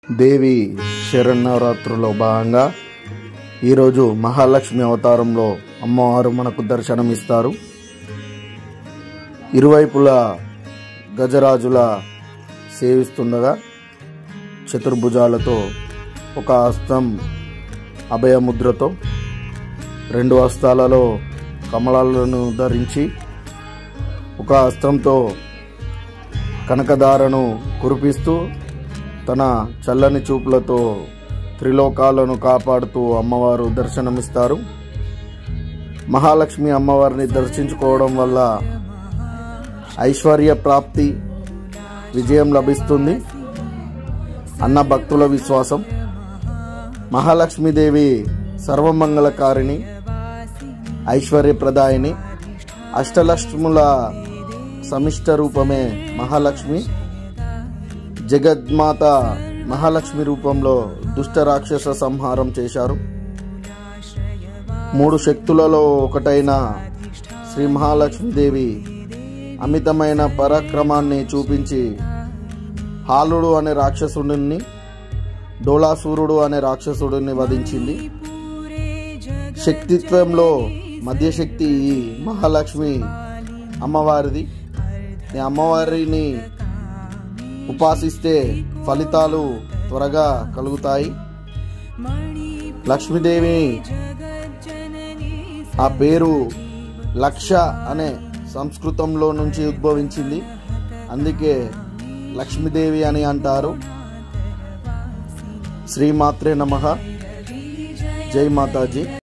దేవి శరన్నవరాత్రులో భాగంగా ఈరోజు మహాలక్ష్మి అవతారంలో అమ్మవారు మనకు దర్శనమిస్తారు. ఇరువైపులా గజరాజుల సేవిస్తుండగా చతుర్భుజాలతో ఒక హస్తం అభయముద్రతో రెండు హస్తాలలో కమలాలను ధరించి ఒక హస్తంతో కనకధారను కురిపిస్తూ తన చల్లని చూపులతో త్రిలోకాలను కాపాడుతూ అమ్మవారు దర్శనమిస్తారు. మహాలక్ష్మి అమ్మవారిని దర్శించుకోవడం వల్ల ఐశ్వర్య ప్రాప్తి, విజయం లభిస్తుంది అన్న భక్తుల విశ్వాసం. మహాలక్ష్మీదేవి సర్వమంగళకారిణి, ఐశ్వర్యప్రదాయిని, అష్టలక్ష్ముల సమిష్ట రూపమే మహాలక్ష్మి. జగద్మాత మహాలక్ష్మి రూపంలో దుష్ట రాక్షస సంహారం చేశారు. 3 శక్తులలో ఒకటైన శ్రీ మహాలక్ష్మీదేవి అమితమైన పరాక్రమాన్ని చూపించి హాలుడు అనే రాక్షసుడిని, డోలాసూరుడు అనే రాక్షసుడిని వధించింది. శక్తిత్వంలో మధ్యశక్తి ఈ మహాలక్ష్మి అమ్మవారిది. ఈ అమ్మవారిని ఉపాసిస్తే ఫలితాలు త్వరగా కలుగుతాయి. లక్ష్మీదేవి ఆ పేరు లక్ష అనే సంస్కృతంలో నుంచి ఉద్భవించింది, అందుకే లక్ష్మీదేవి అని అంటారు. శ్రీమాత్రే నమః. జై మాతాజీ.